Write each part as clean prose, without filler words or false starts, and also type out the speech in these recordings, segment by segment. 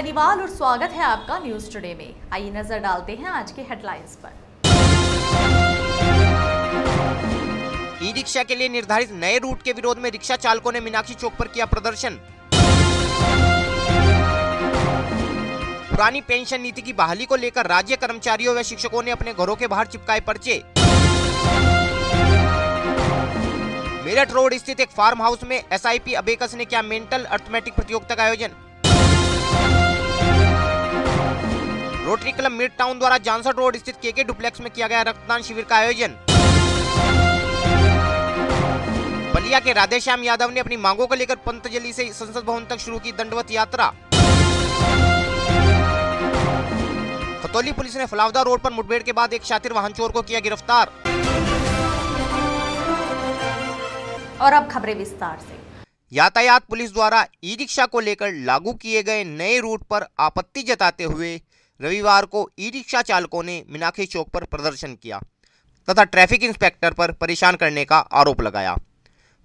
सैनीवाल और स्वागत है आपका न्यूज टुडे में। आइए नजर डालते हैं आज के हेडलाइंस पर। ई रिक्शा के लिए निर्धारित नए रूट के विरोध में रिक्शा चालकों ने मीनाक्षी चौक पर किया प्रदर्शन। पुरानी पेंशन नीति की बहाली को लेकर राज्य कर्मचारियों व शिक्षकों ने अपने घरों के बाहर चिपकाए पर्चे। मेरठ रोड स्थित एक फार्म हाउस में SIP अबेकस ने किया मेंटल अर्थमेटिक प्रतियोगिता का आयोजन। रोटरी क्लब मिड टाउन द्वारा जानसठ रोड स्थित KK डुप्लेक्स में किया गया रक्तदान शिविर का आयोजन। बलिया के राधेश्याम यादव ने अपनी मांगों को लेकर पंतजलि से संसद भवन तक शुरू की दंडवत यात्रा। खतौली पुलिस ने फलावदा रोड पर मुठभेड़ के बाद एक शातिर वाहन चोर को किया गिरफ्तार। और अब खबरें विस्तार से। यातायात पुलिस द्वारा ई रिक्शा को लेकर लागू किए गए नए रूट पर आपत्ति जताते हुए रविवार को ई रिक्शा चालकों ने मीनाक्षी चौक पर प्रदर्शन किया तथा ट्रैफिक इंस्पेक्टर पर परेशान करने का आरोप लगाया।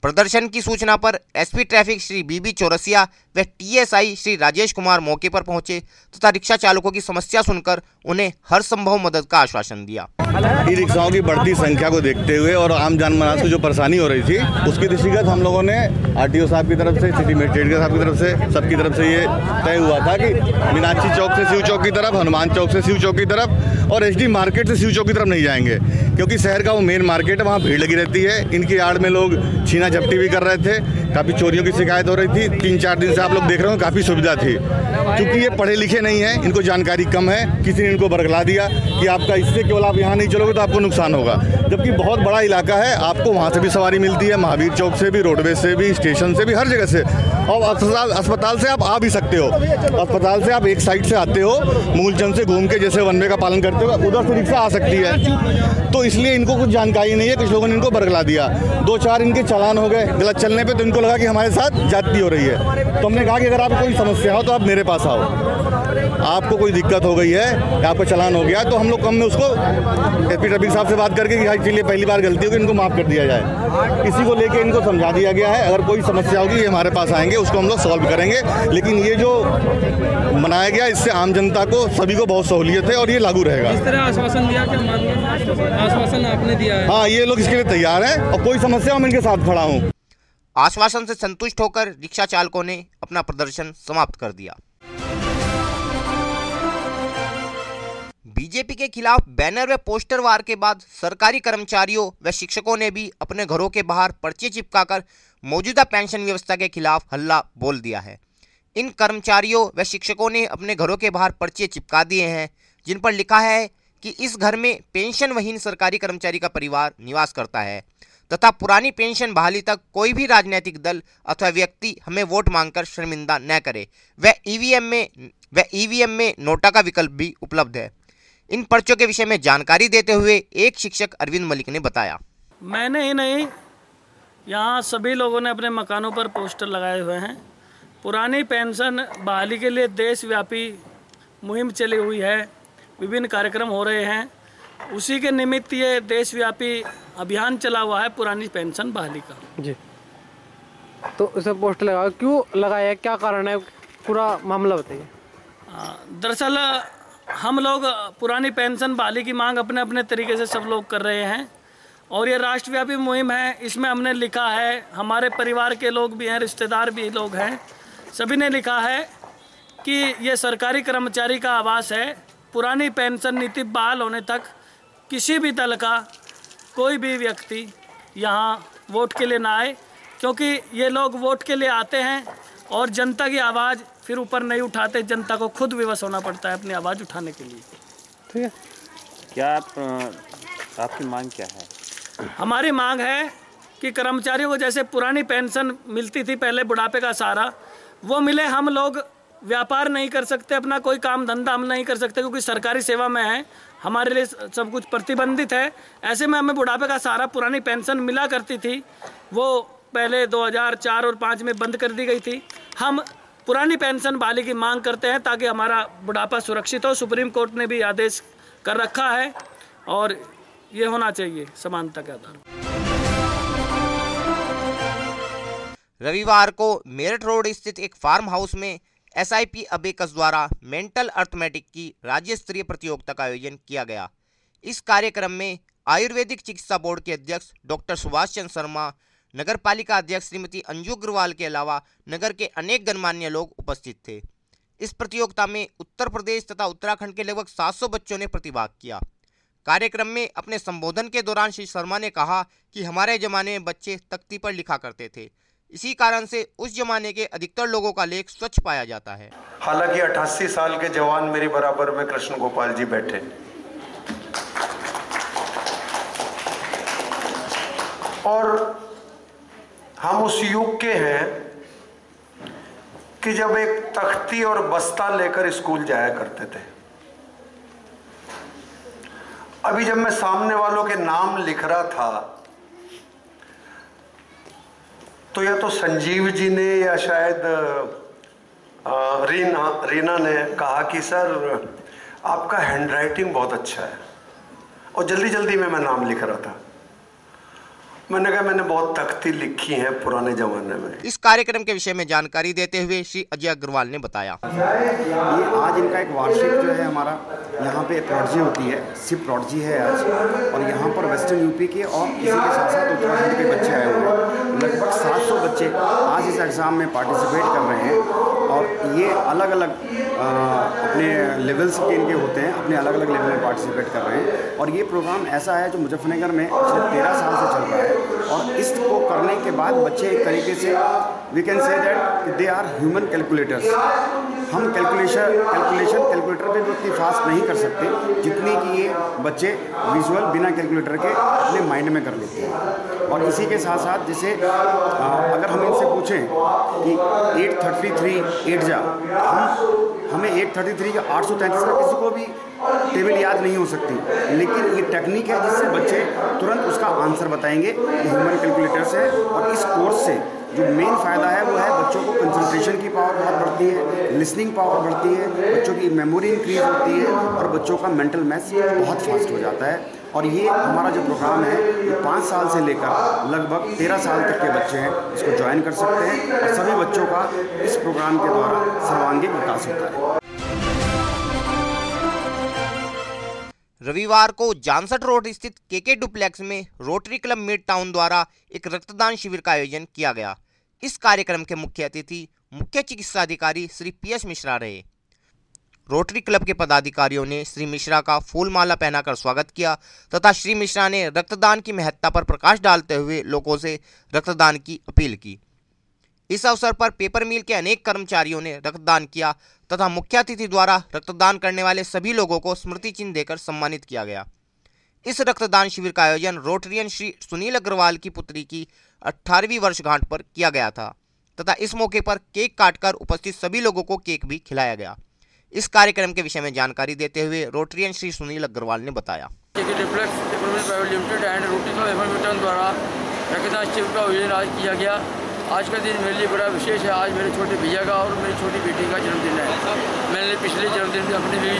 प्रदर्शन की सूचना पर SP traffic Shri BB Chaurasia व TSI श्री राजेश कुमार मौके पर पहुंचे तथा रिक्शा चालकों की समस्या सुनकर उन्हें हर संभव मदद का आश्वासन दिया। ई रिक्शाओं की बढ़ती संख्या को देखते हुए और आम जनमानस को जो परेशानी हो रही थी, उसके दृष्टिगत हम लोगों ने RTO साहब की तरफ से, सिटी मजिस्ट्रेट साहब की तरफ से, सबकी तरफ से ये तय हुआ था कि मीनाक्षी चौक से शिव चौक की तरफ, हनुमान चौक से शिव चौक की तरफ और SD मार्केट से शिव चौक की तरफ नहीं जाएंगे, क्योंकि शहर का वो मेन मार्केट है, वहाँ भीड़ लगी रहती है। इनकी आड़ में लोग छीना झपटी भी कर रहे थे, काफ़ी चोरियों की शिकायत हो रही थी। 3-4 दिन से आप लोग देख रहे हो, काफ़ी सुविधा थी। क्योंकि ये पढ़े लिखे नहीं हैं, इनको जानकारी कम है, किसी ने इनको बरगला दिया कि आपका इससे केवल आप यहाँ नहीं चलोगे तो आपको नुकसान होगा, जबकि बहुत बड़ा इलाका है, आपको वहाँ से भी सवारी मिलती है, महावीर चौक से भी, रोडवेज से भी, स्टेशन से भी, हर जगह से। और अस्पताल से आप आ भी सकते हो, अस्पताल से आप एक साइड से आते हो, मूलचंद से घूम के जैसे वन वे का पालन करते हो, उधर से रिक्शा आ सकती है। तो इसलिए इनको कुछ जानकारी नहीं है, कुछ लोगों ने इनको बरगला दिया। 2-4 इनके चालान हो गए गलत चलने पे, तो इनको लगा कि हमारे साथ जाती हो रही है। तो हमने कहा कि अगर आपको कोई समस्या हो तो आप मेरे पास आओ, आपको कोई दिक्कत हो गई है, आपका चालान हो गया, तो हम लोग कम में उसको SP ट्रैफिक साहब से बात करके कि चलिए पहली बार गलती होगी, इनको माफ़ कर दिया जाए। इसी को लेके इनको समझा दिया गया है, अगर कोई समस्या होगी ये हमारे पास आएंगे, उसको हम लोग सॉल्व करेंगे। लेकिन ये जो बनाया गया, इससे आम जनता को, सभी को बहुत सहूलियत है और ये लागू रहेगा। इस तरह आश्वासन दिया कि आश्वासन आपने दिया है? हाँ, ये लोग इसके लिए तैयार हैं और कोई समस्या हो मैं इनके साथ खड़ा हूँ। आश्वासन से संतुष्ट होकर रिक्शा चालकों ने अपना प्रदर्शन समाप्त कर दिया। बीजेपी के खिलाफ बैनर व पोस्टर वार के बाद सरकारी कर्मचारियों व शिक्षकों ने भी अपने घरों के बाहर पर्चे चिपकाकर मौजूदा पेंशन व्यवस्था के खिलाफ हल्ला बोल दिया है। इन कर्मचारियों व शिक्षकों ने अपने घरों के बाहर पर्चे चिपका दिए हैं, जिन पर लिखा है कि इस घर में पेंशनविहीन सरकारी कर्मचारी का परिवार निवास करता है तथा पुरानी पेंशन बहाली तक कोई भी राजनीतिक दल अथवा व्यक्ति हमें वोट मांगकर शर्मिंदा न करे। व EVM में नोटा का विकल्प भी उपलब्ध है। इन पर्चों के विषय में जानकारी देते हुए एक शिक्षक अरविंद मलिक ने बताया, मैंने ही नहीं, यहाँ सभी लोगों ने अपने मकानों पर पोस्टर लगाए हुए हैं। पुरानी पेंशन बहाली के लिए देशव्यापी मुहिम चली हुई है, विभिन्न कार्यक्रम हो रहे हैं, उसी के निमित्त ये देशव्यापी अभियान चला हुआ है पुरानी पेंशन बहाली का। जी, तो उसे पोस्टर लगाया, क्यों लगाया, क्या कारण है, पूरा मामला बताइए। दरअसल हम लोग पुरानी पेंशन बहाली की मांग अपने अपने तरीके से सब लोग कर रहे हैं और ये राष्ट्रव्यापी मुहिम है। इसमें हमने लिखा है, हमारे परिवार के लोग भी हैं, रिश्तेदार भी लोग हैं, सभी ने लिखा है कि ये सरकारी कर्मचारी का आवास है। पुरानी पेंशन नीति बहाल होने तक किसी भी दल का कोई भी व्यक्ति यहाँ वोट के लिए ना आए, क्योंकि ये लोग वोट के लिए आते हैं और जनता की आवाज़ फिर ऊपर नहीं उठाते, जनता को खुद विवश होना पड़ता है अपनी आवाज़ उठाने के लिए। ठीक है, क्या आपकी मांग क्या है? हमारी मांग है कि कर्मचारियों को जैसे पुरानी पेंशन मिलती थी पहले, बुढ़ापे का सहारा, वो मिले। हम लोग व्यापार नहीं कर सकते, अपना कोई काम धंधा हम नहीं कर सकते, क्योंकि सरकारी सेवा में है, हमारे लिए सब कुछ प्रतिबंधित है। ऐसे में हमें बुढ़ापे का सहारा पुरानी पेंशन मिला करती थी, वो पहले 2004 और 2005 में बंद कर दी गई थी। हम पुरानी पेंशन बहाली की मांग करते हैं ताकि हमारा बुढ़ापा सुरक्षित हो। सुप्रीम कोर्ट ने भी आदेश कर रखा है और ये होना चाहिए समानता के आधार पर। रविवार को मेरठ रोड स्थित एक फार्म हाउस में SIP अबेकस द्वारा मेंटल अर्थमेटिक की राज्य स्तरीय प्रतियोगिता का आयोजन किया गया। इस कार्यक्रम में आयुर्वेदिक चिकित्सा बोर्ड के अध्यक्ष डॉक्टर सुभाष चंद्र शर्मा, नगर पालिका अध्यक्ष श्रीमती अंजू अग्रवाल के अलावा नगर के अनेक गणमान्य लोग उपस्थित थे। इस प्रतियोगिता में उत्तर प्रदेश तथा उत्तराखंड के लगभग 700 बच्चों ने प्रतिभाग किया। कार्यक्रम में अपने संबोधन के दौरान श्री शर्मा ने कहा कि हमारे जमाने में बच्चे तख्ती पर लिखा करते थे, इसी कारण से उस जमाने के अधिकतर लोगों का लेख स्वच्छ पाया जाता है। हालांकि 88 साल के जवान मेरी बराबर में कृष्ण गोपाल जी बैठे, और हम उस युग के हैं कि जब एक तख्ती और बस्ता लेकर स्कूल जाया करते थे। अभी जब मैं सामने वालों के नाम लिख रहा था तो या तो संजीव जी ने या शायद रीना ने कहा कि सर आपका हैंडराइटिंग बहुत अच्छा है, और जल्दी जल्दी में मैं नाम लिख रहा था। मैंने कहा मैंने बहुत तख्ती लिखी है पुराने जमाने में। इस कार्यक्रम के विषय में जानकारी देते हुए श्री अजय अग्रवाल ने बताया, ये आज इनका एक वार्षिक जो है हमारा यहाँ पे प्रॉडजी होती है, सिप प्रॉडजी है आज, और यहाँ पर वेस्टर्न यूपी के और इसी के साथ साथ उत्तराखंड के बच्चे आए हुए हैं। लगभग 700 बच्चे आज इस एग्ज़ाम में पार्टिसिपेट कर रहे हैं, और ये अलग अलग अपने लेवल्स के इनके होते हैं, अपने अलग अलग लेवल में पार्टिसिपेट कर रहे हैं। और ये प्रोग्राम ऐसा है जो मुजफ्फरनगर में पिछले 13 साल से चल रहा है, और इसको करने के बाद बच्चे एक तरीके से we can say that they are human calculators. हम कैलकुलेटर पे भी उतनी फास्ट नहीं कर सकते जितनी कि ये बच्चे विजुअल बिना कैलकुलेटर के अपने माइंड में कर लेते हैं। और इसी के साथ साथ जैसे अगर हम इनसे पूछें कि 833 8 जा, हमें 833 का 833 का किसी को भी टेबल याद नहीं हो सकती, लेकिन ये टेक्निक है जिससे बच्चे तुरंत उसका आंसर बताएंगे। ये ह्यूमन कैलकुलेटर्स है, और इस कोर्स से जो मेन फ़ायदा है वो है बच्चों को कंसंट्रेशन की पावर बहुत बढ़ती है, लिसनिंग पावर बढ़ती है, बच्चों की मेमोरी इंक्रीज होती है, और बच्चों का मेंटल मैथ्स बहुत फास्ट हो जाता है। और ये हमारा जो प्रोग्राम है ये 5 साल से लेकर लगभग 13 साल तक के बच्चे हैं, इसको ज्वाइन कर सकते हैं, और सभी बच्चों का इस प्रोग्राम के द्वारा सर्वांगीण विकास होता है। रविवार को जानसठ रोड स्थित केके डुप्लेक्स में रोटरी क्लब मिड टाउन द्वारा एक रक्तदान शिविर का आयोजन किया गया। इस कार्यक्रम के मुख्य अतिथि मुख्य चिकित्सा अधिकारी श्री PS मिश्रा रहे। रोटरी क्लब के पदाधिकारियों ने श्री मिश्रा का फूल माला पहनाकर स्वागत किया तथा श्री मिश्रा ने रक्तदान की महत्ता पर प्रकाश डालते हुए लोगों से रक्तदान की अपील की। इस अवसर पर पेपर मिल के अनेक कर्मचारियों ने रक्तदान किया तथा मुख्य अतिथि द्वारा रक्तदान करने वाले सभी लोगों को स्मृति चिन्ह देकर सम्मानित किया गया। इस रक्तदान शिविर का आयोजन रोटरियन श्री सुनील अग्रवाल की पुत्री की 18वीं वर्षगांठ पर किया गया था तथा इस मौके पर केक काटकर उपस्थित सभी लोगों को केक भी खिलाया गया। इस कार्यक्रम के विषय में जानकारी देते हुए रोटरियन श्री सुनील अग्रवाल ने बताया, द्वारा रक्तदान शिविर का आयोजन आज किया गया। आज का दिन मेरे लिए बड़ा विशेष है। आज मेरे छोटे भैया का और मेरी छोटी बेटी का जन्मदिन है। मैंने पिछले जन्मदिन में अपनी भी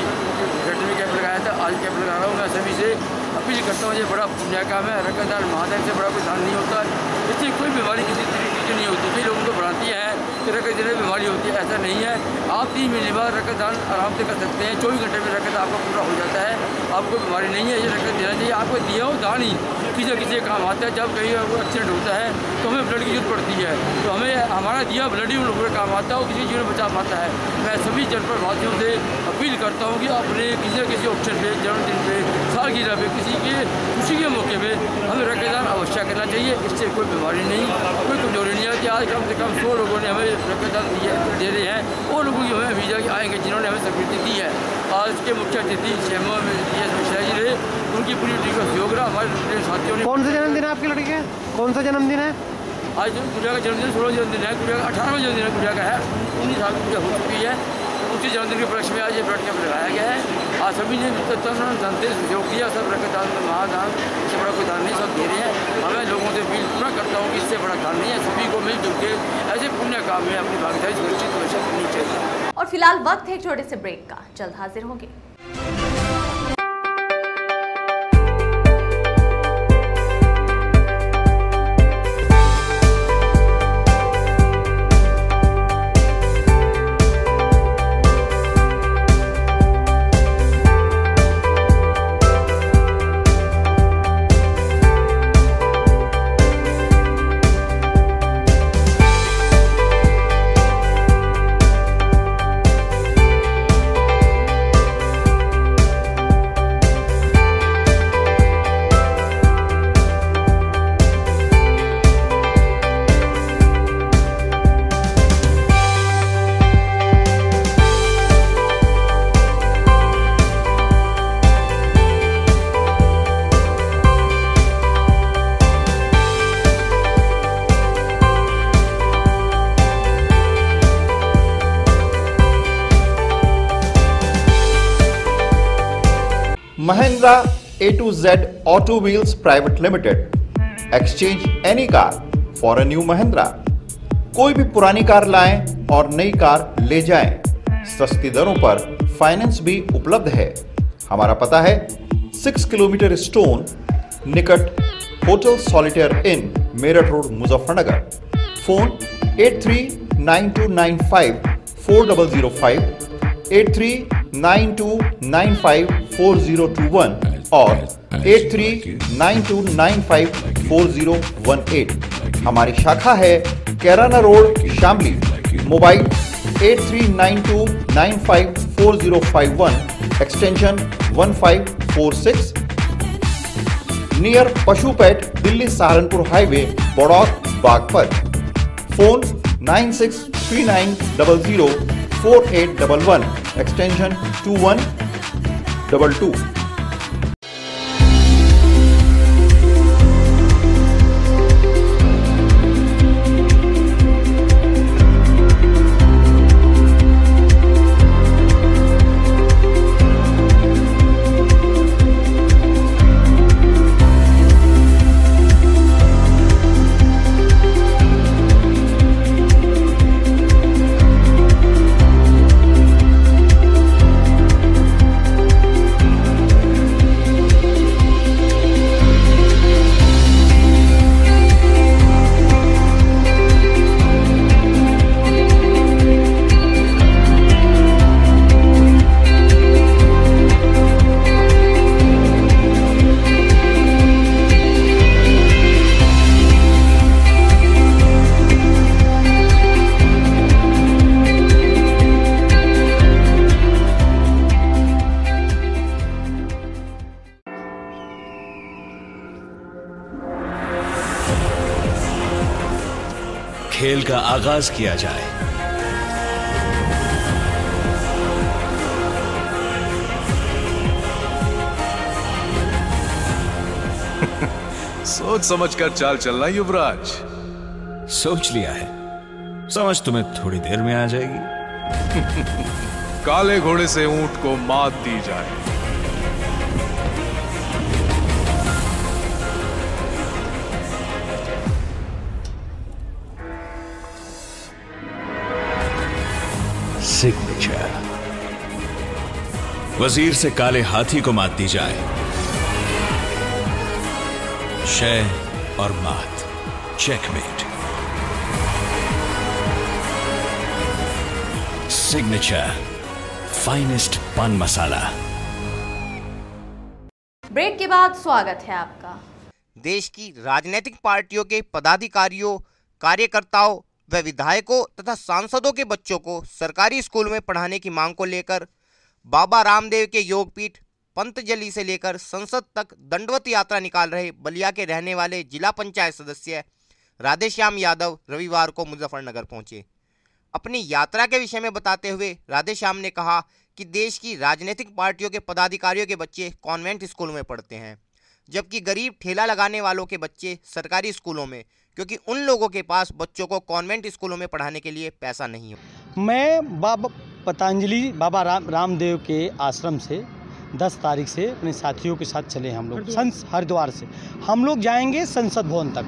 घर में कैंप लगाया था, आज कैंप लगा रहा हूँ। मैं सभी से अपील करता हूँ, ये बड़ा पुण्य काम है। रक्तदान महादान से बड़ा कोई दान नहीं होता, इससे कोई बीमारी किसी तरीके की नहीं होती। कई लोगों को भ्रांति है कि रक्त देने में बीमारी होती है, ऐसा नहीं है। आप 3 महीने बाद रक्तदान आराम से कर सकते हैं। 24 घंटे में रक्तदान आपका पूरा हो जाता है, आपको बीमारी नहीं है। ये रक्त देना चाहिए। आपको दिया हो दान ही किसी न किसी काम आता है। जब कहीं एक्सीडेंट होता है तो हमें ब्लड की जरूरत पड़ती है, तो हमें हमारा दिया ब्लड ही उन लोगों का काम आता है और किसी जीवन बचा पाता है। मैं सभी जनपद वासियों से अपील करता हूँ कि अपने किसी न किसी ऑप्शन पे, जन्मदिन पे, सालगिरह पे, किसी के खुशी के मौके पे हमें रक्तदान अवश्य करना चाहिए। इससे कोई बीमारी नहीं, कोई कमजोरी नहीं आती। आज कम से कम 100 लोगों ने हमें रक्तदान दे रहे हैं, वो लोगों की हमें वीजा आएंगे जिन्होंने हमें स्वीकृति दी है। आज के मुख्य अतिथि CMO मिश्रा जी रहे, उनकी पूरी टीम का सहयोग रहा। हमारे साथियों ने। कौन सा जन्मदिन है आपके लड़के? कौन सा जन्मदिन है? आज गुड़िया का जन्मदिन 16 जन्मदिन है, गुड़िया का 18वां जन्मदिन है। गुड़िया का है 19 साल की गुड़िया हो चुकी है। उसी जन्मदिन के उपलक्ष्य में आज ये ब्लड कैंप लगाया गया है। आज सभी ने जनता सहयोग किया। सब रक्तदान में महादान, इससे बड़ा कोई दान नहीं, सब दे रहे हैं। हमें लोगों से अपील पूरा करता हूँ कि इससे बड़ा दान नहीं है। सभी को मिलजुल के ऐसे पुण्य काम में अपनी भागीदारी सुनिश्चित करनी चाहिए। और फिलहाल वक्त है एक छोटे से ब्रेक का, जल्द हाजिर होंगे। Mahindra A to Z Auto Wheels Private Limited. Exchange any car for a new Mahindra. कोई भी पुरानी कार लाएं और नई कार ले जाएं। सस्ती दरों पर फाइनेंस भी उपलब्ध है। हमारा पता है 6 किलोमीटर स्टोन निकट hotel solitaire inn Meerut road Muzaffarnagar. Phone 8392954005, 8392954021 और 8392954018। हमारी शाखा है Kairana road Shamli. Mobile 8392954051 extension 1546 near पशुपेट Delhi Saharanpur highway Baraut Baghpat. Phone 9639004811 extension 2122। खेल का आगाज किया जाए। सोच समझकर चाल चलना युवराज। सोच लिया है, समझ तुम्हें थोड़ी देर में आ जाएगी। काले घोड़े से ऊंट को मात दी जाए। सिग्नेचर। वजीर से काले हाथी को मात दी जाए। शय और मात, चेकमेट। सिग्नेचर फाइनेस्ट पान मसाला। ब्रेक के बाद स्वागत है आपका। देश की राजनीतिक पार्टियों के पदाधिकारियों, कार्यकर्ताओं व विधायकों तथा सांसदों के बच्चों को सरकारी स्कूल में पढ़ाने की मांग को लेकर बाबा रामदेव के योगपीठ पंतजलि से लेकर संसद तक दंडवत यात्रा निकाल रहे बलिया के रहने वाले जिला पंचायत सदस्य राधेश्याम यादव रविवार को मुजफ्फरनगर पहुंचे। अपनी यात्रा के विषय में बताते हुए राधेश्याम ने कहा कि देश की राजनीतिक पार्टियों के पदाधिकारियों के बच्चे कॉन्वेंट स्कूल में पढ़ते हैं, जबकि गरीब ठेला लगाने वालों के बच्चे सरकारी स्कूलों में, क्योंकि उन लोगों के पास बच्चों को कॉन्वेंट स्कूलों में पढ़ाने के लिए पैसा नहीं हो। मैं बाबा पतंजलि बाबा रामदेव के आश्रम से 10 तारीख से अपने साथियों के साथ चले हम लोग हरिद्वार से। हम लोग जाएंगे संसद भवन तक।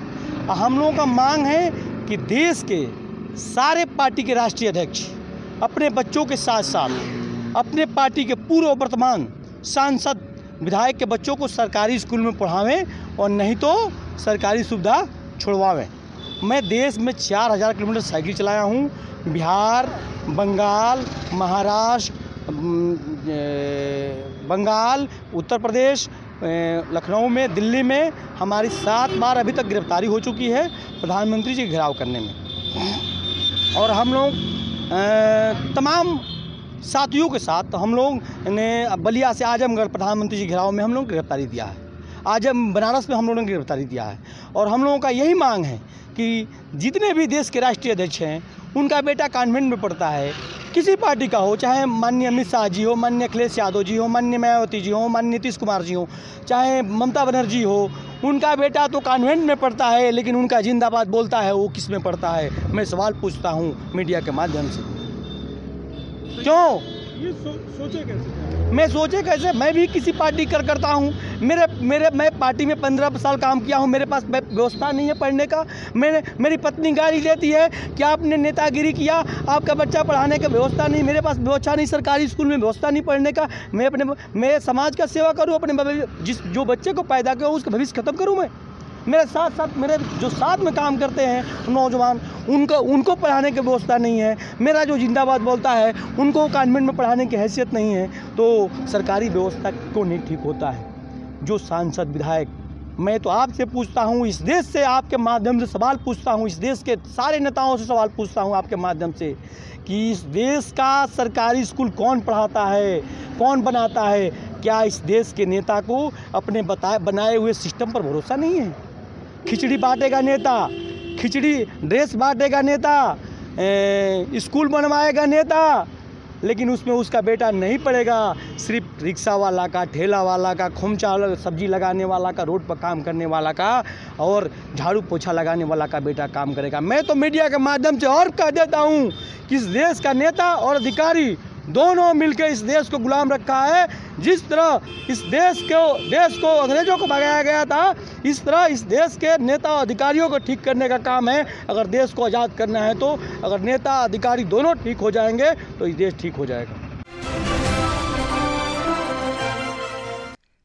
हम लोगों का मांग है कि देश के सारे पार्टी के राष्ट्रीय अध्यक्ष अपने बच्चों के साथ साथ अपने पार्टी के पूर्व वर्तमान सांसद विधायक के बच्चों को सरकारी स्कूल में पढ़ावें और नहीं तो सरकारी सुविधा छुड़वावें। मैं देश में 4000 किलोमीटर साइकिल चलाया हूँ। बिहार, बंगाल, महाराष्ट्र, बंगाल, उत्तर प्रदेश, लखनऊ में, दिल्ली में हमारी 7 बार अभी तक गिरफ्तारी हो चुकी है प्रधानमंत्री जी घेराव करने में। और हम लोग तमाम साथियों के साथ हम लोग ने बलिया से आजमगढ़ प्रधानमंत्री जी घेराव में हम लोग गिरफ्तारी दिया है। बनारस में हम लोगों ने गिरफ्तारी दिया है। और हम लोगों का यही मांग है कि जितने भी देश के राष्ट्रीय अध्यक्ष हैं उनका बेटा कॉन्वेंट में पढ़ता है, किसी पार्टी का हो, चाहे माननीय अमित शाह जी हो, माननीय अखिलेश यादव जी हो, माननीय मायावती जी हो, माननीय नीतीश कुमार जी हो, चाहे ममता बनर्जी हो, उनका बेटा तो कॉन्वेंट में पढ़ता है, लेकिन उनका जिंदाबाद बोलता है वो किस में पढ़ता है। मैं सवाल पूछता हूँ मीडिया के माध्यम से, क्यों ये सोचे कैसे? मैं सोचे कैसे? मैं भी किसी पार्टी करता हूँ। मैं पार्टी में 15 साल काम किया हूँ। मेरे पास व्यवस्था नहीं है पढ़ने का। मेरी पत्नी गाली देती है कि आपने नेतागिरी किया, आपका बच्चा पढ़ाने का व्यवस्था नहीं। मेरे पास व्यवस्था नहीं, सरकारी स्कूल में व्यवस्था नहीं पढ़ने का। मैं समाज का सेवा करूँ, अपने जो बच्चे को पैदा किया उसका भविष्य खत्म करूँ। मेरे साथ मेरे जो साथ में काम करते हैं नौजवान, उनको पढ़ाने की व्यवस्था नहीं है। मेरा जो जिंदाबाद बोलता है उनको कॉन्वेंट में पढ़ाने की हैसियत नहीं है। तो सरकारी व्यवस्था को नहीं ठीक होता है। जो सांसद विधायक, मैं तो आपसे पूछता हूँ, इस देश से आपके माध्यम से सवाल पूछता हूँ, इस देश के सारे नेताओं से सवाल पूछता हूँ आपके माध्यम से कि इस देश का सरकारी स्कूल कौन पढ़ाता है, कौन बनाता है? क्या इस देश के नेता को अपने बनाए हुए सिस्टम पर भरोसा नहीं है? खिचड़ी बांटेगा नेता, खिचड़ी ड्रेस बांटेगा नेता, स्कूल बनवाएगा नेता, लेकिन उसमें उसका बेटा नहीं पढ़ेगा। सिर्फ रिक्शा वाला का, ठेला वाला का, खोमचा सब्जी लगाने वाला का, रोड पर काम करने वाला का और झाड़ू पोछा लगाने वाला का बेटा काम करेगा। मैं तो मीडिया के माध्यम से और कह देता हूँ कि इस देश का नेता और अधिकारी दोनों मिलकर इस देश को गुलाम रखा है। जिस तरह इस देश को अंग्रेजों को भगाया गया था, इस तरह इस देश के नेता और अधिकारियों को ठीक करने का काम है। अगर देश को आज़ाद करना है तो अगर नेता अधिकारी दोनों ठीक हो जाएंगे तो इस देश ठीक हो जाएगा।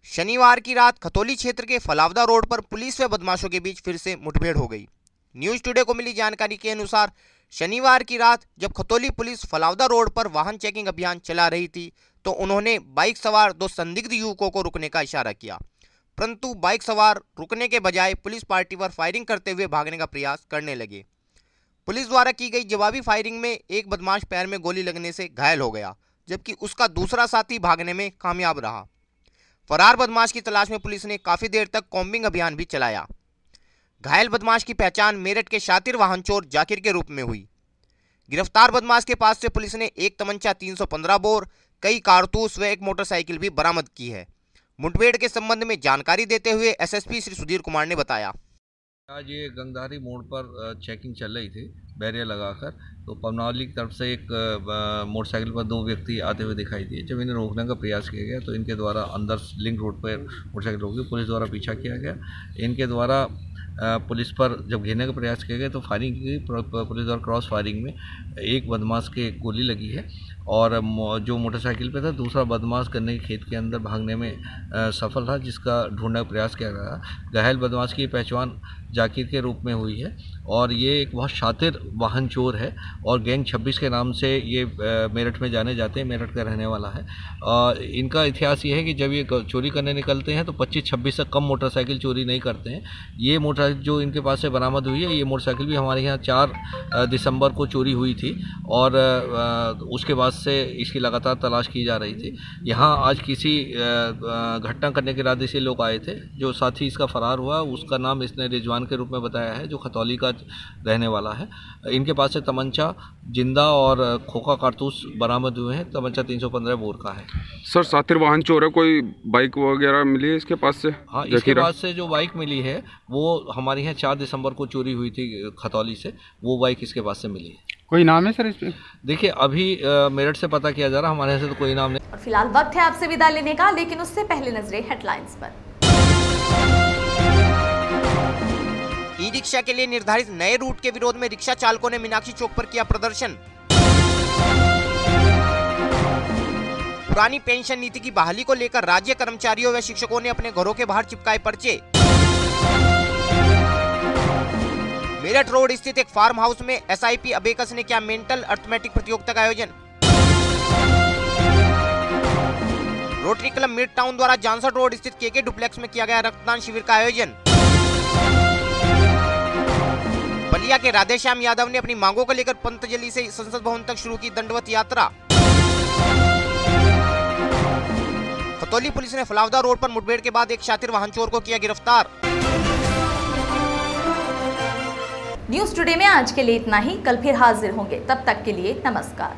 शनिवार की रात खतौली क्षेत्र के फलावदा रोड पर पुलिस व बदमाशों के बीच फिर से मुठभेड़ हो गई। न्यूज़ टुडे को मिली जानकारी के अनुसार शनिवार की रात जब खतौली पुलिस फलावदा रोड पर वाहन चेकिंग अभियान चला रही थी तो उन्होंने बाइक सवार 2 संदिग्ध युवकों को रुकने का इशारा किया, परंतु बाइक सवार रुकने के बजाय पुलिस पार्टी पर फायरिंग करते हुए भागने का प्रयास करने लगे। पुलिस द्वारा की गई जवाबी फायरिंग में एक बदमाश पैर में गोली लगने से घायल हो गया, जबकि उसका दूसरा साथी भागने में कामयाब रहा। फरार बदमाश की तलाश में पुलिस ने काफी देर तक कॉम्बिंग अभियान भी चलाया। घायल बदमाश की पहचान मेरठ के शातिर वाहन चोर जाकिर के रूप में हुई। गिरफ्तार बदमाश के पास से पुलिस ने एक तमंचा 315 बोर, कई कारतूस व एक मोटरसाइकिल भी बरामद की है। मुठभेड़ के संबंध में जानकारी देते हुए एसएसपी श्री सुधीर कुमार ने बताया, आज ये गंगधारी मोड़ पर चेकिंग चल रही थी बैरियर लगाकर, तो पवनावली की तरफ से एक मोटरसाइकिल पर 2 व्यक्ति आते हुए दिखाई दिए। जब इन्हें रोकने का प्रयास किया गया तो इनके द्वारा अंदर लिंक रोड पर मोटरसाइकिल रोकी, पुलिस द्वारा पीछा किया गया। इनके द्वारा पुलिस पर जब घेरने का प्रयास किया गया तो फायरिंग की। पुलिस द्वारा क्रॉस फायरिंग में एक बदमाश के गोली लगी है और जो मोटरसाइकिल पे था दूसरा बदमाश गन्ने के खेत के अंदर भागने में सफल रहा, जिसका ढूंढने का प्रयास किया गया। घायल बदमाश की पहचान जाकिर के रूप में हुई है और ये एक बहुत शातिर वाहन चोर है और गैंग 26 के नाम से ये मेरठ में जाने जाते हैं। मेरठ का रहने वाला है। इनका इतिहास ये है कि जब ये चोरी करने निकलते हैं तो 25-26 से कम मोटरसाइकिल चोरी नहीं करते हैं। ये मोटरसाइकिल जो इनके पास से बरामद हुई है, ये मोटरसाइकिल भी हमारे यहाँ 4 दिसंबर को चोरी हुई थी और उसके बाद से इसकी लगातार तलाश की जा रही थी। यहाँ आज किसी घटना करने के इरादे से लोग आए थे। जो साथी इसका फरार हुआ उसका नाम इसने रिजवान के रूप में बताया है, जो खतौली का रहने वाला है। इनके पास से तमंचा, जिंदा और खोखा कारतूस बरामद हुए हैं। तमंचा 315 बोर का है। सर शातिर वाहन चोर है, कोई बाइक वगैरह मिली है इसके पास से? हाँ, इसके पास से जो बाइक मिली है वो हमारे यहाँ 4 दिसंबर को चोरी हुई थी खतौली से, वो बाइक इसके पास से मिली है। कोई नाम है सर इस पे? देखिए अभी मेरठ से पता किया जा रहा है, हमारे यहाँ से तो कोई नाम नहीं। और फिलहाल वक्त है आपसे विदा लेने का, लेकिन उससे पहले नजरें हेडलाइंस पर। ई रिक्शा के लिए निर्धारित नए रूट के विरोध में रिक्शा चालकों ने मीनाक्षी चौक पर किया प्रदर्शन। पुरानी पेंशन नीति की बहाली को लेकर राज्य कर्मचारियों व शिक्षकों ने अपने घरों के बाहर चिपकाए पर्चे। मेरठ रोड स्थित एक फार्म हाउस में एसआईपी अबेकस ने किया मेंटल अर्थमेटिक प्रतियोगिता का आयोजन। रोटरी क्लब मिड टाउन द्वारा जानसर रोड स्थित केके डुप्लेक्स में किया गया रक्तदान शिविर का आयोजन। बलिया के राधेश्याम यादव ने अपनी मांगों को लेकर पंतजलि से संसद भवन तक शुरू की दंडवत यात्रा। खतौली पुलिस ने फलावदा रोड पर मुठभेड़ के बाद एक शातिर वाहन चोर को किया गिरफ्तार। न्यूज़ टुडे में आज के लिए इतना ही। कल फिर हाजिर होंगे, तब तक के लिए नमस्कार।